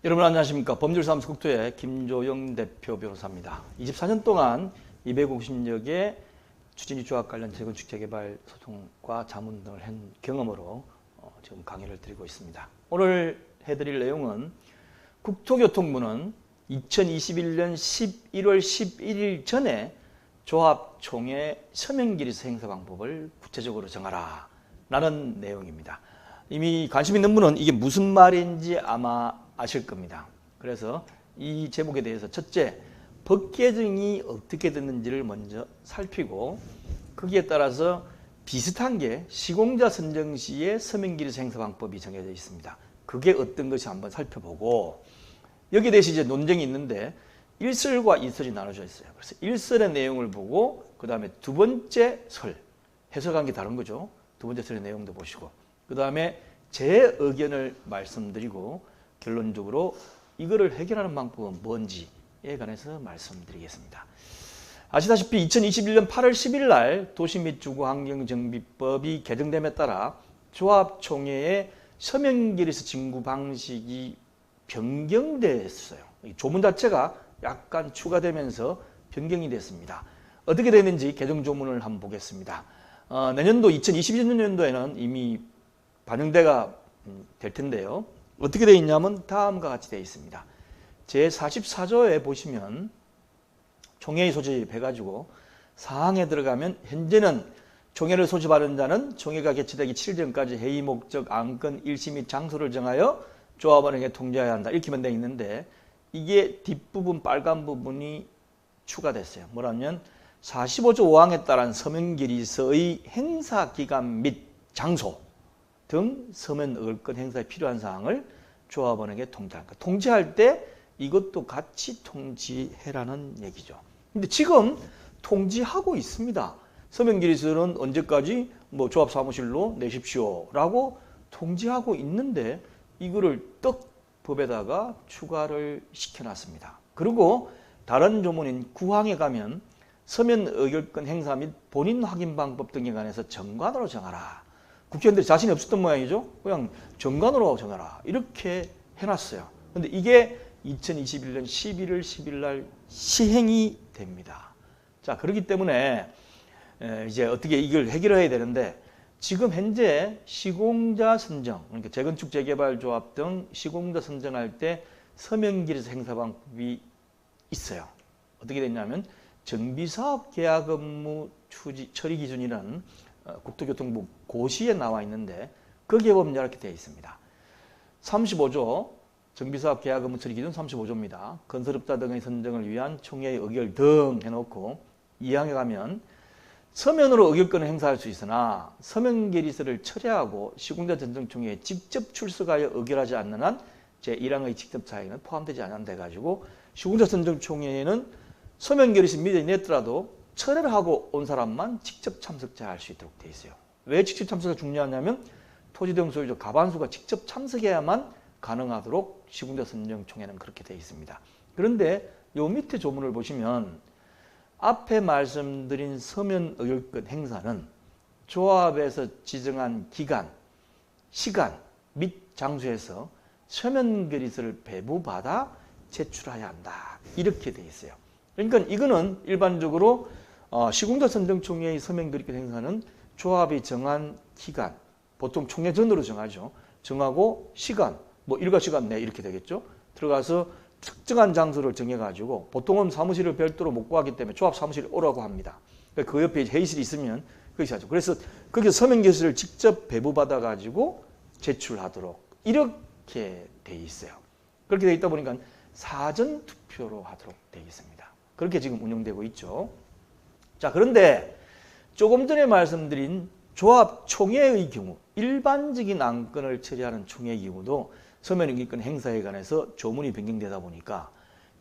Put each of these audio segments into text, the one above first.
여러분 안녕하십니까. 법률사무소 국토의 김조영 대표 변호사입니다. 24년 동안 250여 개 추진위 조합 관련 재건축 재개발 소송과 자문 등을 한 경험으로 지금 강의를 드리고 있습니다. 오늘 해드릴 내용은 국토교통부는 2021년 11월 11일 전에 조합총회 서명기리서 행사 방법을 구체적으로 정하라 라는 내용입니다. 이미 관심 있는 분은 이게 무슨 말인지 아마 아실 겁니다. 그래서 이 제목에 대해서 첫째, 법 개정이 어떻게 됐는지를 먼저 살피고 거기에 따라서 비슷한 게 시공자 선정 시의 서명기리서 행사 방법이 정해져 있습니다. 그게 어떤 것이 한번 살펴보고 여기에 대해서 이제 논쟁이 있는데 1설과 2설이 나눠져 있어요. 그래서 1설의 내용을 보고 그 다음에 두 번째 설, 해석한 게 다른 거죠. 두 번째 설의 내용도 보시고 그 다음에 제 의견을 말씀드리고 결론적으로 이거를 해결하는 방법은 뭔지에 관해서 말씀드리겠습니다. 아시다시피 2021년 8월 10일 날 도시 및 주거환경정비법이 개정됨에 따라 조합총회의 서명기리서 진구 방식이 변경됐어요. 조문 자체가 약간 추가되면서 변경이 됐습니다. 어떻게 되는지 개정 조문을 한번 보겠습니다. 내년도 2022년도에는 이미 반영돼가 될 텐데요. 어떻게 되어 있냐면 다음과 같이 되어 있습니다. 제44조에 보시면 총회의 소집해가지고 사항에 들어가면 현재는 총회를 소집하는 자는 총회가 개최되기 7일 전까지 회의 목적, 안건, 일시 및 장소를 정하여 조합원에게 통지해야 한다. 이렇게만 되어 있는데 이게 뒷부분 빨간 부분이 추가됐어요. 뭐라면 45조 5항에 따른 서명기리서의 행사기간 및 장소 등 서면 의결권 행사에 필요한 사항을 조합원에게 통지한다. 통지할 때 이것도 같이 통지해라는 얘기죠. 근데 지금 통지하고 있습니다. 서명기리서는 언제까지 조합 사무실로 내십시오라고 통지하고 있는데 이거를 떡 법에다가 추가를 시켜놨습니다. 그리고 다른 조문인 9항에 가면 서면 의결권 행사 및 본인 확인 방법 등에 관해서 정관으로 정하라. 국회의원들이 자신이 없었던 모양이죠. 그냥 정관으로 정하라. 이렇게 해놨어요. 근데 이게 2021년 11월 10일 날 시행이 됩니다. 자, 그렇기 때문에 이제 어떻게 이걸 해결해야 되는데 지금 현재 시공자 선정, 그러니까 재건축 재개발 조합 등 시공자 선정할 때 서명기리서 행사 방법이 있어요. 어떻게 됐냐면 정비사업 계약 업무 처리 기준이라는 국토교통부 고시에 나와 있는데 거기에 보면 이렇게 되어 있습니다. 35조 정비사업 계약 업무 처리 기준 35조입니다. 건설업자 등의 선정을 위한 총회의 의결 등 해놓고 2항에 가면 서면으로 의결권을 행사할 수 있으나 서명기리서를 철회하고 시공자 전정총회에 직접 출석하여 의결하지 않는 한 제1항의 직접 사항에는 포함되지 않는다 해가지고 시공자 전정총회에는 서명기리서 미리 냈더라도 철회를 하고 온 사람만 직접 참석자할 수 있도록 되어 있어요. 왜 직접 참석이 중요하냐면 토지대용 소유주 과반수가 직접 참석해야만 가능하도록 시공자 선정총회는 그렇게 되어 있습니다. 그런데 요 밑에 조문을 보시면 앞에 말씀드린 서면 의결권 행사는 조합에서 지정한 기간, 시간 및 장소에서 서면기리서를 배부받아 제출해야 한다. 이렇게 되어 있어요. 그러니까 이거는 일반적으로 시공자 선정총회의 서명기리권 행사는 조합이 정한 기간, 보통 총회 전으로 정하죠. 정하고 시간, 일과 시간 내 이렇게 되겠죠. 들어가서 특정한 장소를 정해가지고 보통은 사무실을 별도로 못 구하기 때문에 조합 사무실에 오라고 합니다. 그 옆에 회의실이 있으면 거기서 하죠. 그래서 거기서 서명기리서를 직접 배부받아가지고 제출하도록 이렇게 돼 있어요. 그렇게 돼 있다 보니까 사전투표로 하도록 되어 있습니다. 그렇게 지금 운영되고 있죠. 자, 그런데 조금 전에 말씀드린 조합 총회의 경우 일반적인 안건을 처리하는 총회의 경우도 서면 의결권 행사에 관해서 조문이 변경되다 보니까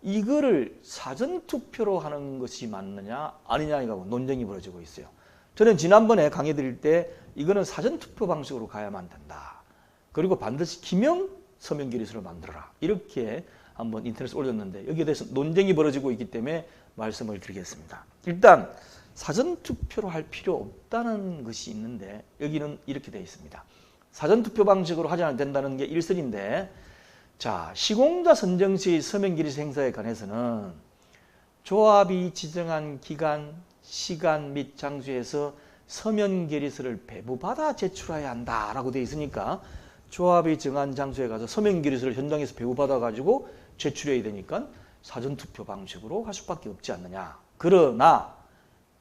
이거를 사전투표로 하는 것이 맞느냐 아니냐가 논쟁이 벌어지고 있어요. 저는 지난번에 강의 드릴 때 이거는 사전투표 방식으로 가야만 된다. 그리고 반드시 기명 서명기리서를 만들어라. 이렇게 한번 인터넷에 올렸는데 여기에 대해서 논쟁이 벌어지고 있기 때문에 말씀을 드리겠습니다. 일단 사전투표로 할 필요 없다는 것이 있는데 여기는 이렇게 되어 있습니다. 사전투표 방식으로 하지 않아도 된다는 게 1설인데 자, 시공자 선정 시의 서명기리스 행사에 관해서는 조합이 지정한 기간, 시간 및 장소에서 서명기리스를 배부받아 제출해야 한다라고 되어 있으니까 조합이 정한 장소에 가서 서명기리스를 현장에서 배부받아 가지고 제출해야 되니까 사전투표 방식으로 할 수밖에 없지 않느냐. 그러나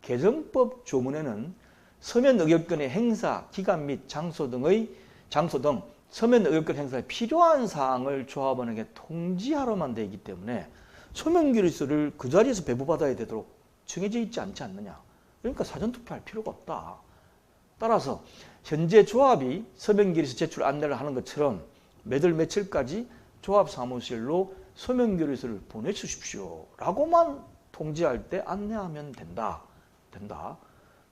개정법 조문에는 서면 의결권의 행사, 기간 및 장소 등 서면 의결권 행사에 필요한 사항을 조합원에게 통지하러만 되어 있기 때문에 서명기리스를 그 자리에서 배부받아야 되도록 정해져 있지 않지 않느냐. 그러니까 사전투표할 필요가 없다. 따라서 현재 조합이 서명기리스 제출 안내를 하는 것처럼 몇월 며칠까지 조합사무실로 서명기리스를 보내주십시오 라고만 통지할 때 안내하면 된다.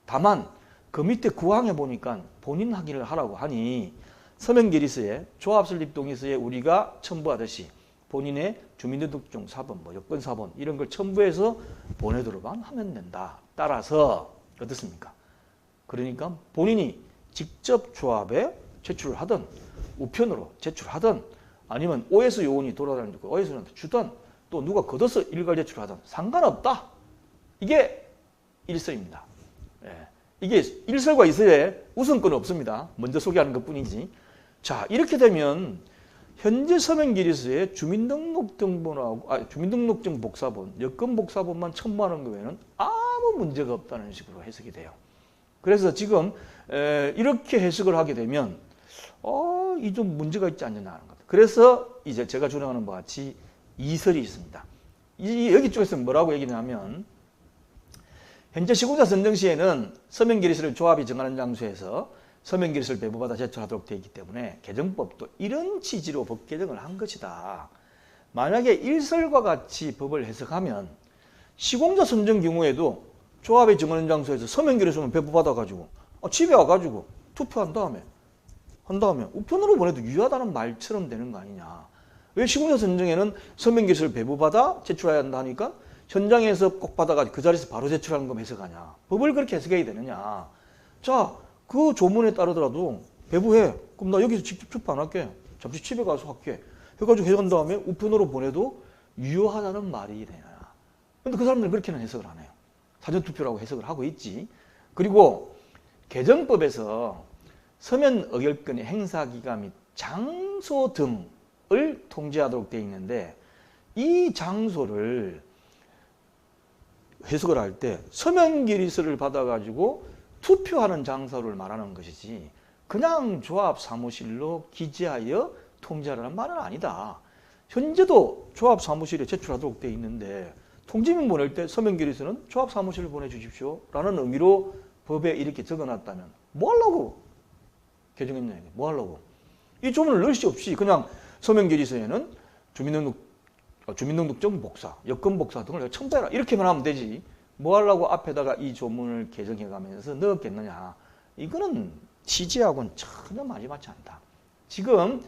다만 그 밑에 구항에 보니까 본인 확인을 하라고 하니 서명기리스에 조합설립동의서에 우리가 첨부하듯이 본인의 주민등록증 사본, 여권 사본 이런 걸 첨부해서 보내도록만 하면 된다. 따라서 어떻습니까? 그러니까 본인이 직접 조합에 제출을 하든 우편으로 제출하든 아니면 OS 요원이 돌아다니고 OS한테 주든 또 누가 걷어서 일괄 제출하든 상관없다. 이게 일설입니다. 이게 일설과 이설에 우선권은 없습니다. 먼저 소개하는 것뿐이지. 자, 이렇게 되면 현재 서명기리스에 주민등록증 복사본, 여권 복사본만 첨부하는 거에는 아무 문제가 없다는 식으로 해석이 돼요. 그래서 지금 이렇게 해석을 하게 되면 이 좀 문제가 있지 않느냐 하는 것. 그래서 이제 제가 주장하는 바와 같이 이설이 있습니다. 여기 쪽에서 뭐라고 얘기를 하면 현재 시공자 선정 시에는 서명기리스를 조합이 정하는 장소에서 서명기리스를 배부받아 제출하도록 되어 있기 때문에 개정법도 이런 취지로 법 개정을 한 것이다. 만약에 일설과 같이 법을 해석하면 시공자 선정 경우에도 조합이 정하는 장소에서 서명기리스만 배부받아가지고 집에 와가지고 투표한 다음에 우편으로 보내도 유효하다는 말처럼 되는 거 아니냐. 왜 시공자 선정에는 서명기리스를 배부받아 제출해야 한다 하니까 현장에서 꼭 받아가지고 그 자리에서 바로 제출하는 거 해석하냐. 법을 그렇게 해석해야 되느냐. 자, 그 조문에 따르더라도 배부해. 그럼 나 여기서 직접 투표 안 할게. 잠시 집에 가서 할게. 해가지고 해간 다음에 우편으로 보내도 유효하다는 말이 되냐. 근데 그 사람들은 그렇게는 해석을 안 해요. 사전투표라고 해석을 하고 있지. 그리고 개정법에서 서면 의결권의 행사기간 및 장소 등을 통지하도록 되어 있는데 이 장소를 해석을 할 때 서면기리스를 받아가지고 투표하는 장소를 말하는 것이지 그냥 조합 사무실로 기재하여 통지하라는 말은 아니다. 현재도 조합 사무실에 제출하도록 되어 있는데 통지문 보낼 때 서면기리스는 조합 사무실을 보내주십시오 라는 의미로 법에 이렇게 적어놨다면 뭐 하려고 개정했냐. 뭐 하려고. 이 조문을 넣을 수 없이 그냥 서면기리스에는 주민등록증 복사, 여권 복사 등을 첨부해라. 이렇게만 하면 되지. 뭐 하려고 앞에다가 이 조문을 개정해가면서 넣었겠느냐. 이거는 취지하고는 전혀 맞지 않다. 지금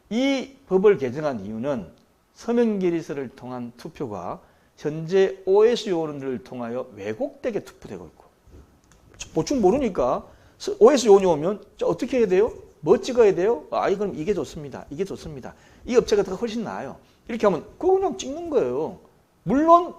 이 법을 개정한 이유는 서명기리스를 통한 투표가 현재 OS 요원들을 통하여 왜곡되게 투표되고 있고 보충 모르니까 OS 요원이 오면 어떻게 해야 돼요? 뭐 찍어야 돼요? 그럼 이게 좋습니다. 이게 좋습니다. 이 업체가 더 훨씬 나아요. 이렇게 하면 그거 그냥 찍는 거예요. 물론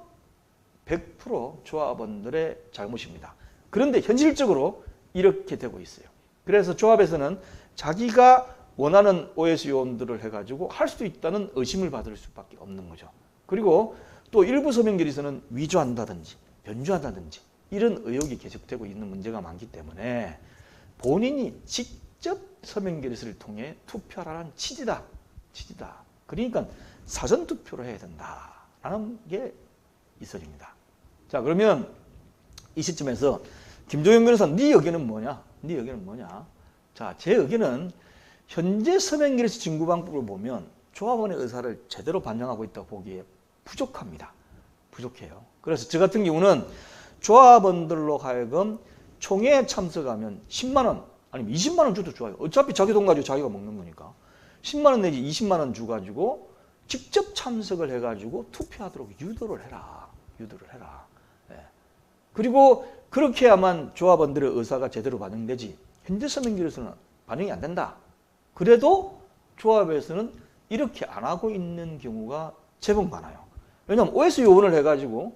100% 조합원들의 잘못입니다. 그런데 현실적으로 이렇게 되고 있어요. 그래서 조합에서는 자기가 원하는 OS 요원들을 해가지고 할 수 있다는 의심을 받을 수밖에 없는 거죠. 그리고 또 일부 서명기리서는 위조한다든지 변조한다든지 이런 의혹이 계속되고 있는 문제가 많기 때문에 본인이 직접 서명기리서를 통해 투표하라는 취지다. 그러니까 사전투표로 해야 된다라는 게 이설입니다. 자, 그러면 이 시점에서 김조영 변호사, 네 의견은 뭐냐? 자, 제 의견은 현재 서명기리서 진구방법을 보면 조합원의 의사를 제대로 반영하고 있다고 보기에 부족합니다. 부족해요. 그래서 저 같은 경우는 조합원들로 하여금 총회에 참석하면 10만 원 아니면 20만 원 줘도 좋아요. 어차피 자기 돈 가지고 자기가 먹는 거니까. 10만 원 내지 20만 원 주가지고 직접 참석을 해가지고 투표하도록 유도를 해라. 예. 그리고 그렇게 해야만 조합원들의 의사가 제대로 반영되지. 현재 서명기로서는 반영이 안 된다. 그래도 조합에서는 이렇게 안 하고 있는 경우가 제법 많아요. 왜냐하면 OS 요원을 해가지고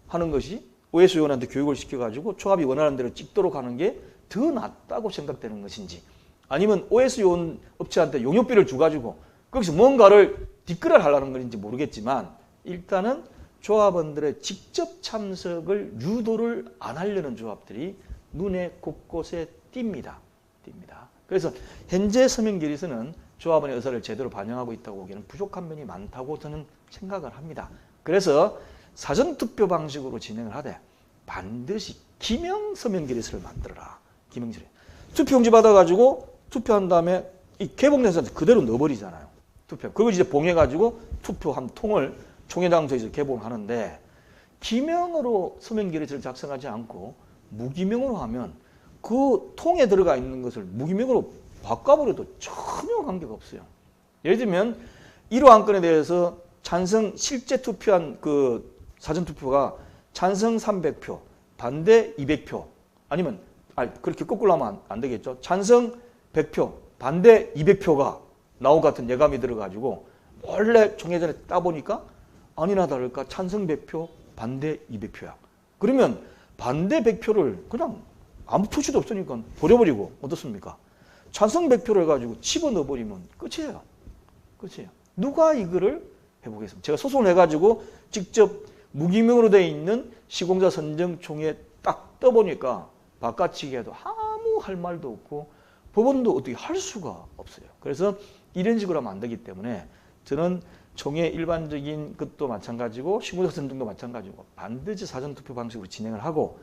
하는 것이 OS 요원한테 교육을 시켜가지고 초합이 원하는 대로 찍도록 하는 게 더 낫다고 생각되는 것인지, 아니면 OS 요원 업체한테 용역비를 주가지고 거기서 뭔가를 뒷글을 하려는 건지 모르겠지만, 일단은 조합원들의 직접 참석을 유도를 안 하려는 조합들이 눈에 곳곳에 띕니다. 그래서 현재 서명 결의서는 조합원의 의사를 제대로 반영하고 있다고 보기에는 부족한 면이 많다고 저는 생각을 합니다. 그래서 사전투표 방식으로 진행을 하되 반드시 기명 서명 결의서를 만들어라. 기명서를. 투표용지 받아가지고 투표한 다음에 이 개봉된 사람한테 그대로 넣어버리잖아요. 투표. 그걸 이제 봉해가지고 투표한 통을 총회장소에서 개봉하는데, 기명으로 서명 결의서를 작성하지 않고 무기명으로 하면 그 통에 들어가 있는 것을 무기명으로 바꿔버려도 전혀 관계가 없어요. 예를 들면 1호 안건에 대해서 찬성 실제 투표한 그 사전투표가 찬성 300표, 반대 200표, 아니면 그렇게 거꾸로 하면 안 되겠죠. 찬성 100표, 반대 200표가 나오 같은 예감이 들어가지고 원래 총회전에 따보니까 아니나 다를까 찬성 100표, 반대 200표야. 그러면 반대 100표를 그냥 아무 표시도 없으니까 버려버리고 어떻습니까? 찬성 100표를 해가지고 집어넣어버리면 끝이에요. 누가 이거를 해보겠습니까? 제가 소송을 해가지고 직접 무기명으로 되어 있는 시공자 선정총회에 딱 떠보니까 바꿔치기해도 아무 할 말도 없고 법원도 어떻게 할 수가 없어요. 그래서 이런 식으로 하면 안 되기 때문에 저는 총회 일반적인 것도 마찬가지고 시공자 선정도 마찬가지고 반드시 사전투표 방식으로 진행을 하고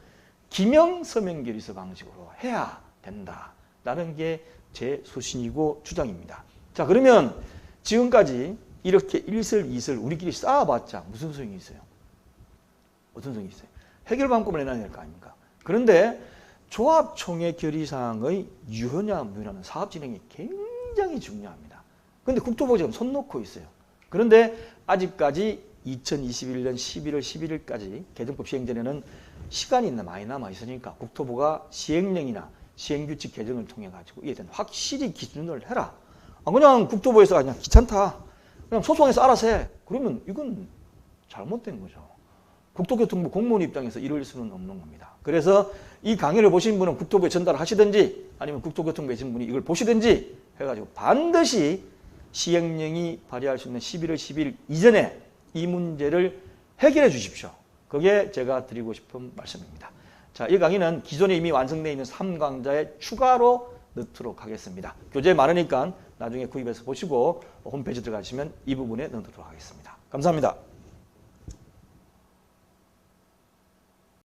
기명 서명 결의서 방식으로 해야 된다라는 게 제 소신이고 주장입니다. 자, 그러면 지금까지 이렇게 일설이설 우리끼리 쌓아봤자 무슨 소용이 있어요? 어떤 소용이 있어요? 해결 방법을 내놔야 될 거 아닙니까? 그런데 조합총회 결의사항의 유효냐 무효냐는 사업 진행이 굉장히 중요합니다. 그런데 국토부가 지금 손 놓고 있어요. 그런데 아직까지 2021년 11월 11일까지 개정법 시행 전에는 시간이 많이 남아 있으니까 국토부가 시행령이나 시행규칙 개정을 통해 가지고 이에 대한 확실히 기준을 해라. 그냥 국토부에서 그냥 귀찮다, 그냥 소송해서 알아서 해. 그러면 이건 잘못된 거죠. 국토교통부 공무원 입장에서 이럴 수는 없는 겁니다. 그래서 이 강의를 보신 분은 국토부에 전달을 하시든지 아니면 국토교통부에 계신 분이 이걸 보시든지 해가지고 반드시 시행령이 발의할 수 있는 11월 10일 이전에 이 문제를 해결해 주십시오. 그게 제가 드리고 싶은 말씀입니다. 자, 이 강의는 기존에 이미 완성되어 있는 3강좌에 추가로 넣도록 하겠습니다. 교재 많으니까 나중에 구입해서 보시고 홈페이지 들어가시면 이 부분에 넣도록 하겠습니다. 감사합니다.